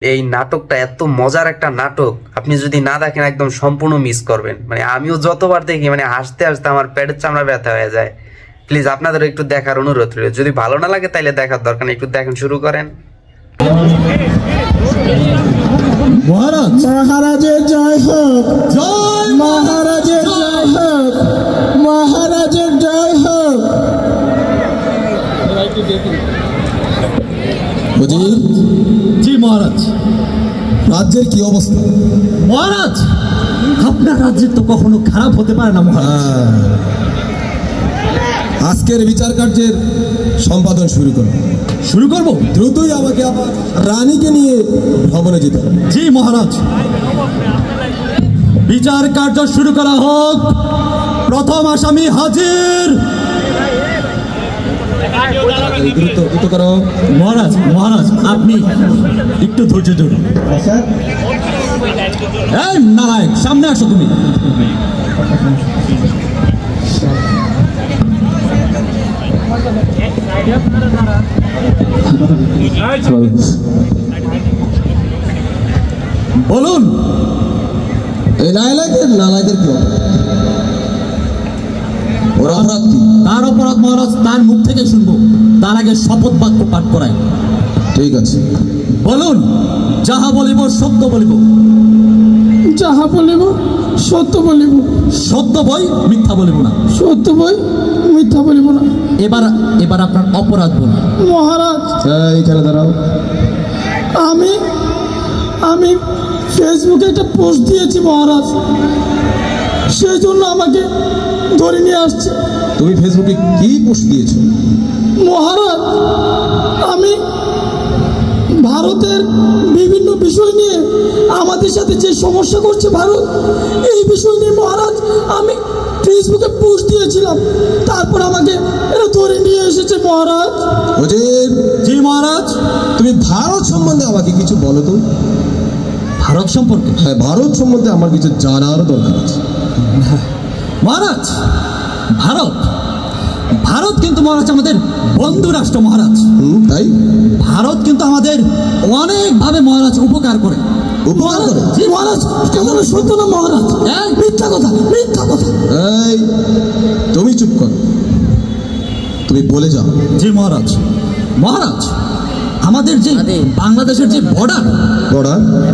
এই নাটকটা এত মজার একটা নাটক, আপনি যদি না দেখেন একদম সম্পূর্ণ মিস করবেন। মানে আমিও যতবার দেখি মানে হাসতে হাসতে আমার পেটের চামড়া ব্যথা হয়ে যায়। প্লিজ আপনাদের একটু দেখার অনুরোধ রইল, যদি ভালো না লাগে তাইলে দেখার দরকার নেই, একটু দেখেন, শুরু করেন। মহারাজের জয় হোক, জয় মহারাজের জয় হোক, মহারাজের জয় হোক। জি মহারাজ। রাজ্যের কি অবস্থা? মহারাজ, আপনার রাজ্যের তো কখনো খারাপ হতে পারে না মহারাজ। আজকের বিচার কার্যের সম্পাদন শুরু করব। দ্রুতই আমাকে আবার রানীকে নিয়ে ভবনে যেতে হবে। জি মহারাজ, বিচার কার্য শুরু করা হোক। প্রথম আসামি হাজির। দ্রুত করো মহারাজ। মহারাজ আপনি একটু ধৈর্য ধরুন। এই নারায়ণ, সামনে আসো তুমি। বলুন এই নালায়কের কি ওর অপরাধ কি? তার অপরাধ মহারাজ তার মুখ থেকে শুনবো, তার আগে শপথ বাক্য পাঠ করাই। ঠিক আছে, বলুন। যাহা বলিব সত্য বলিব। যাহা বলিব সত্য বলিব। সত্য বই মিথ্যা বলিব না। সত্য বই মিথ্যা বলিব না। এবার আপনার অপরাধ বলুন। মহারাজ এইখানে দাঁড়াও। আমি ফেসবুকে একটা পোস্ট দিয়েছি মহারাজ, সেই জন্য আমাকে ধরে নিয়ে আসছে। তুমি ফেসবুকে কি পোস্ট দিয়েছো? মহারাজ, আমি ভারতের বিভিন্ন বিষয় নিয়ে আমাদের সাথে যে সমস্যা করছে ভারত, এই বিষয় নিয়ে মহারাজ আমি ফেসবুকে পোস্ট দিয়েছিলাম, তারপর আমাকে এরা ধরে নিয়ে এসেছে মহারাজ। জি মহারাজ। তুমি ভারত সম্বন্ধে আমাকে কিছু বলো তো। ভারত সম্পর্কে? হ্যাঁ, ভারত সম্বন্ধে আমার কিছু জানার দরকার আছে। মহারাজ, ভারত কিন্তু মহারাজ আমাদের বন্ধু রাষ্ট্র মহারাজ। তাই ভারত কিন্তু আমাদের অনেকভাবে মহারাজ উপকার করে। জি মহারাজ, কেমন সত্য না মহারাজ? মিথ্যা কথা, মিথ্যা কথা। এই তুমি চুপ করো, তুমি বলে যাও। জি মহারাজ। আমাদের যে বাংলাদেশের যে বর্ডার,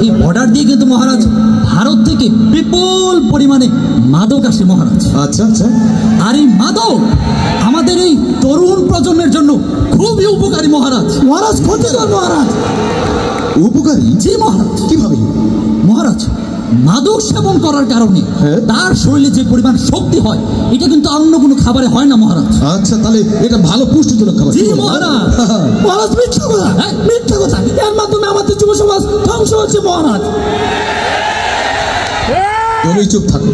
এই বর্ডার দিয়ে কিন্তু মহারাজ ভারত থেকে বিপুল পরিমাণে মাদক আসে মহারাজ। আচ্ছা। আর এই মাদক আমাদের এই তরুণ প্রজন্মের জন্য খুবই উপকারী মহারাজ। মহারাজ ক্ষতিকর মহারাজ। উপকারী? জি মহারাজ। কিভাবে? মহারাজ, মাদক সেবন করার কারণে তার শরীরে যে পরিমাণ শক্তি হয়, এটা কিন্তু অন্য কোনো খাবারে হয় না মহারাজ। আচ্ছা, তাহলে এটা ভালো পুষ্টিজনক খাবার। জি মহারাজ। মহারাজ মিথ্যা কথা, মিথ্যা কথা। এর মাধ্যমে আমাদের যুব সমাজ ধ্বংস হচ্ছে মহারাজ। তুমি চুপ থাকো।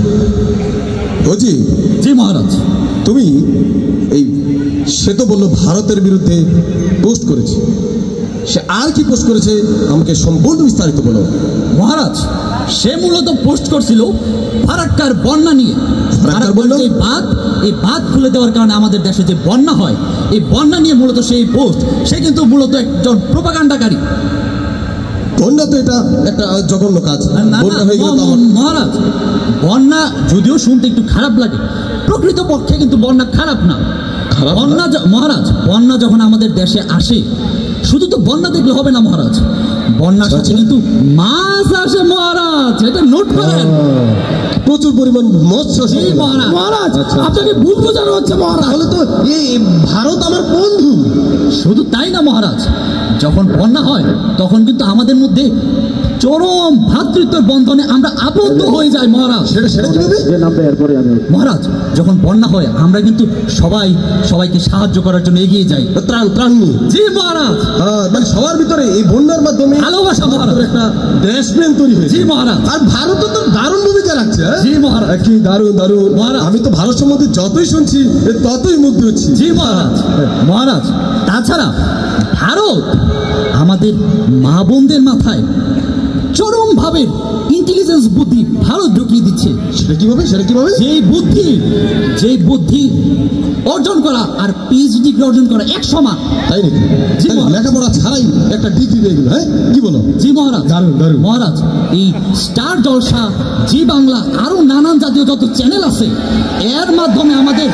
জি মহারাজ। তুমি সে তো বললো ভারতের বিরুদ্ধে পোস্ট করেছে, সে আর কি পোস্ট করেছে আমাকে সম্পূর্ণ বিস্তারিত বলো। মহারাজ, সে মূলত পোস্ট করছিল ফারাক্কার বন্যা নিয়ে। এই বাঁধ খুলে দেওয়ার কারণে আমাদের দেশে যে বন্যা হয়, এই বন্যা নিয়ে মূলত সেই পোস্ট। সে কিন্তু মূলত একজন প্রোপাগান্ডাকারী। বন্যা তো এটা একটা জঘন্য কাজ। মহারাজ, বন্যা যদিও শুনতে একটু খারাপ লাগে, প্রকৃতপক্ষে কিন্তু বন্যা খারাপ না। মহারাজ, বন্যা যখন আমাদের দেশে আসে, শুধু তো বন্যা দেখলে হবে না মহারাজ, বন্যার সাথে কিন্তু মাছ আসে মহারাজ। এটা নোট করেন। প্রচুর পরিমাণ মৎস্য। মহারাজ, আপনাকে ভুল বোঝানো হচ্ছে মহারাজ। তাহলে তো এই ভারত আমার বন্ধু। শুধু তাই না মহারাজ, যখন বন্যা হয় তখন কিন্তু আমাদের মধ্যে চরম ভ্রাতৃত্বের বন্ধনে আমরা আবদ্ধ হয়ে যাই মহারাজ। মহারাজ, যখন বন্যা হয় আমরা কিন্তু সবাইকে সাহায্য করার জন্য এগিয়ে যাই, ত্রাণ নিয়ে। জি মহারাজ। মানে সবার ভিতরে এই বন্যার মাধ্যমে ভালোবাসা মহারাজ, একটা দেশপ্রেম তৈরি হয়েছে। জি মহারাজ। আর ভারত তো দারুণ ভূমিকা রাখছে। জি মহারাজ। কি দারুণ মহারাজ। আমি তো ভারত সম্বন্ধে যতই শুনছি ততই মুগ্ধ হচ্ছি। জি মহারাজ। মহারাজ, তাছাড়া ভারত আমাদের মা বোনদের মাথায় চরম ভাবে ইন্টেলিজেন্স বুদ্ধি ভারত ঢুকিয়ে দিচ্ছে। সেটা কিভাবে যেই বুদ্ধি অর্জন করা আর পিএইচডি অর্জন করা এক সমান। তাই নাকি? জি মহারাজ। লেখাপড়া ছাড়াই একটা ডিগ্রি পেয়ে গেল, হ্যাঁ কি বলো? জি মহারাজ। দারুণ। মহারাজ, এই স্টার জলসা, জি বাংলা, আরো নানান জাতীয় যত চ্যানেল আছে, এর মাধ্যমে আমাদের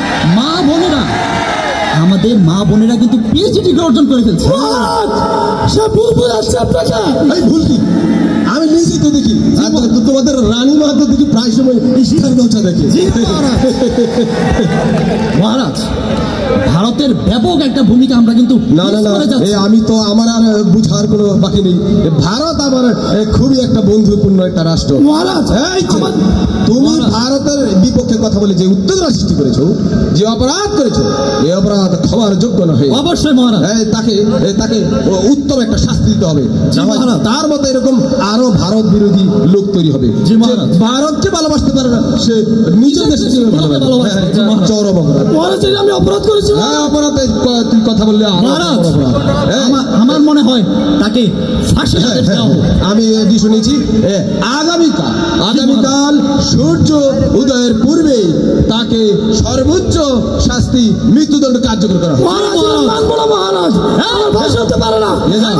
মা বোনেরা কিন্তু পিএইচডি অর্জন করে ফেলছে। সে ভুল বোঝাচ্ছে আপনাকে। এই ভুল কি? আমি নিজেই তো দেখি, তোমাদের রানী মা তো দেখি প্রায় সময় স্টার জলসা দেখে। মহারাজ, ভারতের ব্যাপক একটা ভূমিকা আমরা কিন্তু না আমি তো আমার আর বুঝার কোনো বাকি নেই। ভারত আমার খুবই একটা বন্ধুপূর্ণ একটা রাষ্ট্র। মহারাজ, তুমি ভারতের বিপক্ষে কথা বলে যে উত্তেজনা সৃষ্টি করেছো, যে অপরাধ করেছো, এই অপরাধ ক্ষমার যোগ্য নয়। অবশ্যই মহারাজ। তাকে উত্তম একটা শাস্তি দিতে হবে। তার মতো এরকম আরো ভারত বিরোধী লোক তৈরি হবে। ভারতকে ভালোবাসতে পারে না, সে নিজের দেশে চরম অপরাধ। আমি অপরাধ করেছি। অপরাধ তুই কথা বললে আমার মনে হয় তাকে ফাঁসি দেওয়া হোক। আমি এটি শুনেছি আগামীকাল সূর্য উদয়ের পূর্বে তাকে সর্বোচ্চ শাস্তি মৃত্যুদণ্ড কার্যকর করা হবে। মহারাজ, আমার ভাষা হতে পারে না।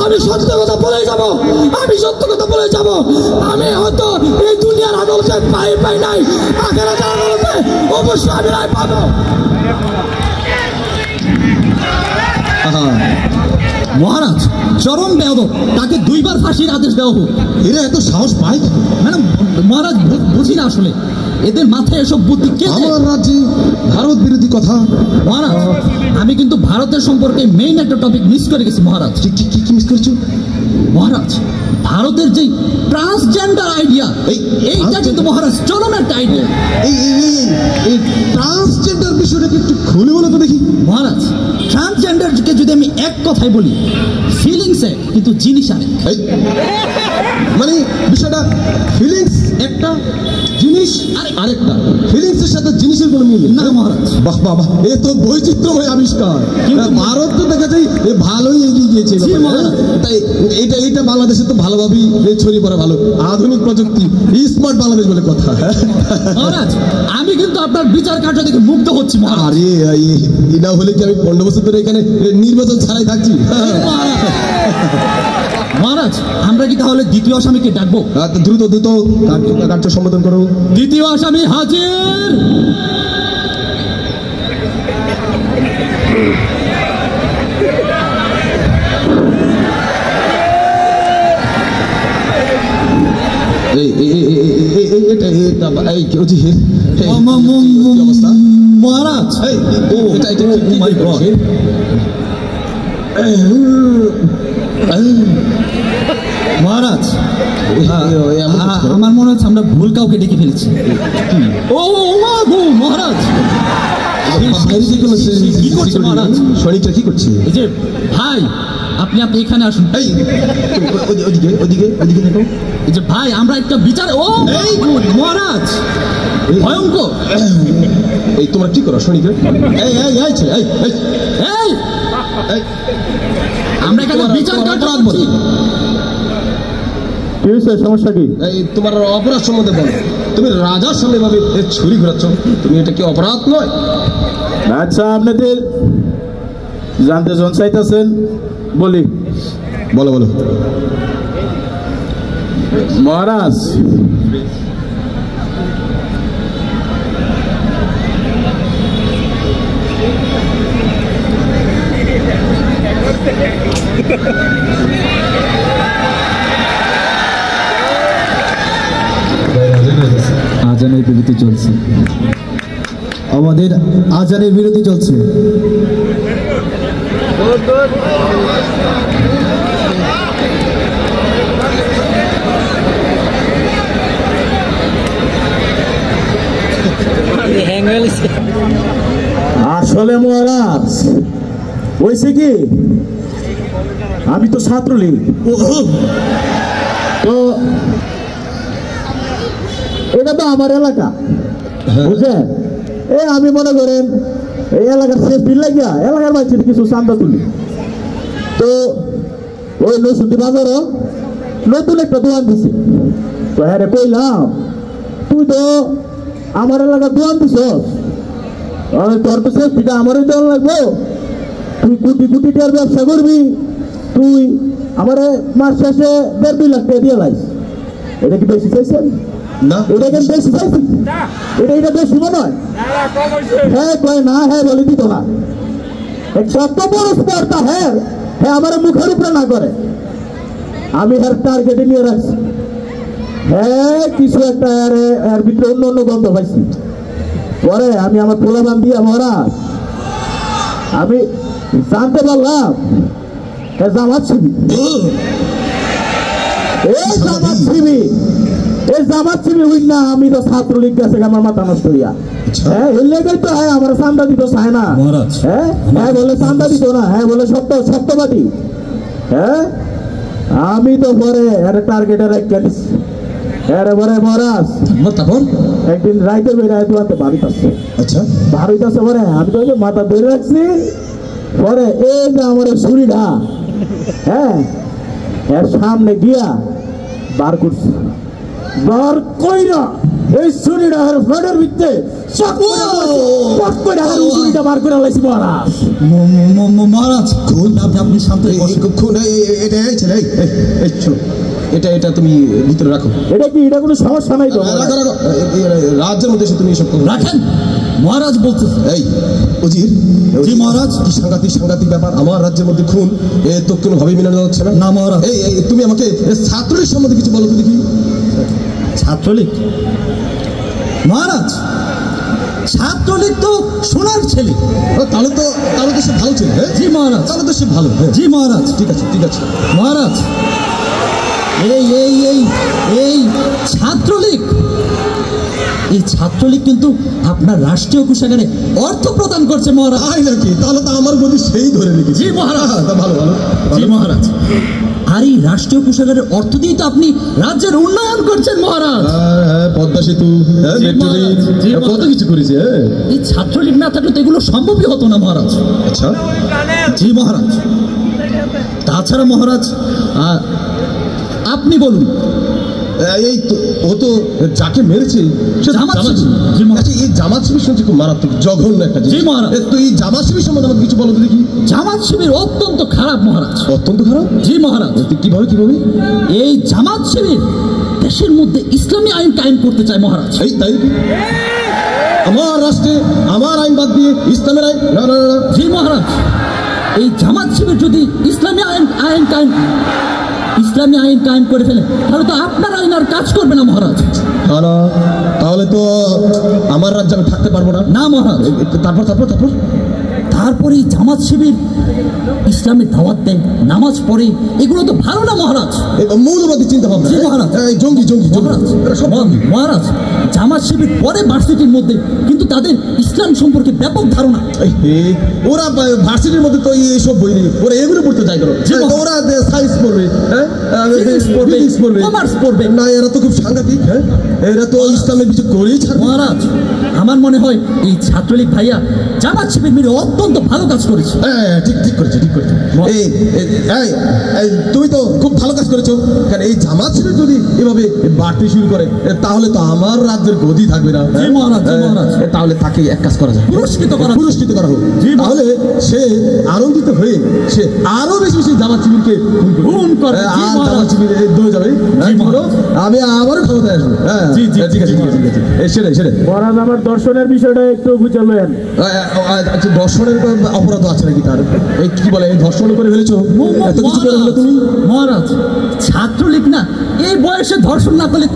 আমি সত্য কথা বলে যাব। আমি হয়তো এই দুনিয়ার আদালতে পাই নাই, আখেরাতের আদালতে অবশ্যই আমি রায় পাবো। মহারাজ, চরম বেয়াদব, তাকে 2 বার ফাঁসির আদেশ দেওয়া হোক। এরা এত সাহস পায়? ম্যাডাম, মহারাজ বুঝি না আসলে এদের মাথায় এসব বুদ্ধি কে দেয়? আমার রাজ্যে ভারত বিরোধী কথা। মহারাজ, আমি কিন্তু ভারতের সম্পর্কে মেইন একটা টপিক মিস করে গেছি মহারাজ। কি মিস করছো? মহারাজ, ভারতের যে ট্রান্সজেন্ডার আইডিয়া, এইটা কিন্তু মহারাজ চরম একটা আইডিয়া। এই ট্রান্সজেন্ডার বিষয়টাকে একটু খুলে বলো তো দেখি। মহারাজ, ট্রান্সজেন্ডারকে যদি আমি এক কথায় বলি, ফিলিংস এক কিন্তু জিনিস আরেক। মানে বিষয়টা ফিলিংস একটা, জিনিস আরেকটা। ফিলিংসের সাথে জিনিসের কোনো মিল না মহারাজ। বাহ, এ তো বৈচিত্র্যময় আবিষ্কার। ভারত তো দেখা যায় ভালোই এগিয়ে গিয়েছে। তাই এটা বাংলাদেশে তো ভালোভাবেই ছড়িয়ে পড়া ভালো। আধুনিক প্রযুক্তি, স্মার্ট বাংলাদেশ বলে কথা। মহারাজ, আমি কিন্তু আপনার বিচার কার্য দেখে মুগ্ধ হচ্ছি মহারাজ। আরে এটা হলে কি আমি 15 বছর ধরে এখানে নির্বাচন ছাড়াই থাকছি? মহারাজ, আমরা কি তাহলে দ্বিতীয় আসামিকে ডাকবো? দ্রুত কার্য সম্বোধন করো। দ্বিতীয় আসামি হাজির। মহারাজ, মহারাজ, আমার মনে হচ্ছে আমরা ভুল কাউকে ডেকে ফেলেছি। মহারাজ, কি করছে মহারাজ? শরীরটা কি করছে? এই যে ভাই, আপনি এখানে আসুন। ওদিকে দেখো। এই যে ভাই, আমরা একটা বিচার। মহারাজ, ভয়ঙ্কর। এই তোমরা কি করো? শনিকে আমরা এখানে বিচার করছি। সমস্যা কি? এই তোমার অপরাধ সম্বন্ধে বলো। তুমি রাজার সামনে ভাবে ছুরি ঘোরাচ্ছ, তুমি এটা কি অপরাধ নয়? আচ্ছা, আপনাদের জানতে চাইতেছেন, বলি। বলো। মহারাজ, আজানের বিরতি চলছে। আমাদের আজানের বিরতি চলছে। আসলে মহারাজ হয়েছে কি, আমি তো ছাত্রলীগ, তো এটা তো আমার এলাকা, বুঝলেন? আমি মনে করেন এই এলাকার সেফটির লাগিয়া এলাকার মানুষের কিছু চান্দা তুলি। তো ওই নসুন্দি বাজারও নতুন একটা দোয়ান দিছে। তো হ্যাঁ রে কইলাম তুই তো আমার এলাকার দোয়ান দিছ, তোর তো সেফটিটা আমারই দেওয়া লাগবো। তুই কোটি কোটি টাকার ব্যবসা করবি, তুই আমার মাস শেষে 1.5-2 লাখ টাকা দিয়ে লাইস। এটা কি বেশি চাইছেন? না এটা কেন বেশি চাইছেন? এটা বেশি মনে হয়? হ্যাঁ কয় না, হ্যাঁ বলে দিত না। কত বড় স্পর্ধা হ্যাঁ হ্যাঁ আমার মুখের উপরে না করে, আমি হ্যাঁ টার্গেটে নিয়ে রাখছি। হ্যাঁ কিছু একটা এর ভিতরে অন্য অন্য গন্ধ পাইছি। পরে আমি আমার পোলাবান দিয়া মহারাজ আমি জানতে পারলাম জামাত শিবির, জামাত শিবির হই না। আমি তো ছাত্রলীগ গেছে আমার মাথা নষ্ট হইয়া। হ্যাঁ এলাকায় তো হ্যাঁ আমার চান্দা দিত চায় না। হ্যাঁ হ্যাঁ বলে চান্দা দিত না, হ্যাঁ বলে সত্যবাদী। হ্যাঁ আমি তো পরে টার্গেটের একটা দিচ্ছি। হ্যাঁ পরে মহারাজ তখন একদিন রাইতে বেড়ায় তোমাতে বাড়িতে আসছে। আচ্ছা বাড়িতে আসছে পরে আমি তো মাথা ধরে রাখছি। পরে এই যে আমার ছুরিটা হ্যাঁ এর সামনে গিয়া বার করছি, বার কইরা এই ছুরিটা আর ফেডের ভিতরে বার করে লাইছি মহারাজ। মহারাজ আপনি শান্ত এটা এটা তুমি ভিতরে রাখো। এটা কি এটা কোনো সমস্যা নাই তো? রাজ্যের মধ্যে তুমি এসব রাখেন মহারাজ বলতে। এই উজির জি মহারাজ। কি সাংঘাতিক ব্যাপার, আমার রাজ্যের মধ্যে খুন, এ তো কোনোভাবে মেনে যাচ্ছে না। না মহারাজ। এই তুমি আমাকে ছাত্রলীগ সম্বন্ধে কিছু বলো তো দেখি। ছাত্রলীগ মহারাজ, ছাত্রলীগ তো সোনার ছেলে। তাহলে তো সে ভালো ছিল। জি মহারাজ। তাহলে তো সে ভালো। জি মহারাজ। ঠিক আছে মহারাজ। এই ছাত্রলীগ, এই ছাত্রলীগ কিন্তু আপনার রাষ্ট্রীয় কোষাগারে অর্থ প্রদান করছে মহারাজ। তাই নাকি? তাহলে তো আমার গতি সেই ধরে রেখেছি। জি মহারাজ। ভালো জি মহারাজ। আর এই রাষ্ট্রীয় কোষাগারের অর্থ দিয়ে তো আপনি রাজ্যের উন্নয়ন করছেন মহারাজ। হ্যাঁ পদ্মা সেতু, কত কিছু করেছে। এই ছাত্রলীগ না থাকলে তো এগুলো সম্ভবই হতো না মহারাজ। আচ্ছা জি মহারাজ। তাছাড়া মহারাজ আপনি বলুন, এই তো ও তো যাকে মেরেছে এই জামাত শিবির শুনছি খুব মারাত্মক জঘন্য একটা জিনিস। তো এই জামাত শিবির সম্বন্ধে আমাকে কিছু বলো তো দেখি। জামাত শিবির অত্যন্ত খারাপ মহারাজ। অত্যন্ত খারাপ? জি মহারাজ। কিভাবে? এই জামাত শিবির দেশের মধ্যে ইসলামী আইন কায়েম করতে চায় মহারাজ। এই তাই আমার রাষ্ট্রে আমার আইন বাদ দিয়ে ইসলামের আইন? না। জি মহারাজ। এই জামাত শিবির যদি ইসলামী আইন কায়েম করে ফেলে তাহলে তো আপনার আইন আর কাজ করবে না মহারাজ। না তাহলে তো আমার রাজ্যে আমি থাকতে পারবো না। না মহারাজ। তারপরে জামাত শিবির ইসলামের দাওয়াত দেয়, নামাজ পড়ে, এগুলো তো ভালো না মহারাজ। মৌলবাদী চিন্তা ভাবনা। মহারাজ। জঙ্গি মহারাজ জামাত শিবির পরে ভার্সিটির মধ্যে, কিন্তু তাদের ইসলাম সম্পর্কে ব্যাপক ধারণা। ওরা ভার্সিটির মধ্যে তো এইসব বই নেই, ওরা এগুলো পড়তে চায় কেন? ওরা সায়েন্স পড়বে, কমার্স পড়বে। না এরা তো খুব সাংঘাতিক। এরা তো ইসলামের কিছু করেই ছাড়বে। মহারাজ আমার মনে হয় এই ছাত্রলীগ ভাইয়া জামাত শিবির মিলে অত্যন্ত ভালো কাজ করেছে। হ্যাঁ ঠিক করেছে। তুমি তো খুব ভালো কাজ করেছো। কারণ এই জামাত শিবির যদি এভাবে বাড়তে শুরু করে তাহলে তো আমার রাজ্যের গদি থাকবে না। তাহলে তাকে এক কাজ করা যায়, পুরস্কৃত করা হোক। তাহলে সে আনন্দিত হয়ে সে আরো বেশি জামাত শিবিরকে জামাত শিবির দৌড়ে যাবে। আমি আবারও ক্ষমতায় আসবো। ঠিক আছে। সেটাই মহারাজ আমার দর্শনের বিষয়টা একটু বুঝালেন। দর্শনের অপরাধ আছে নাকি তার? এই কি বলে ধর্ষণ করে ফেলেছো? এত কিছু করে ফেলে তুমি? মহারাজ ছাত্রলীগ না এই বয়সে ধর্ষণ না করলে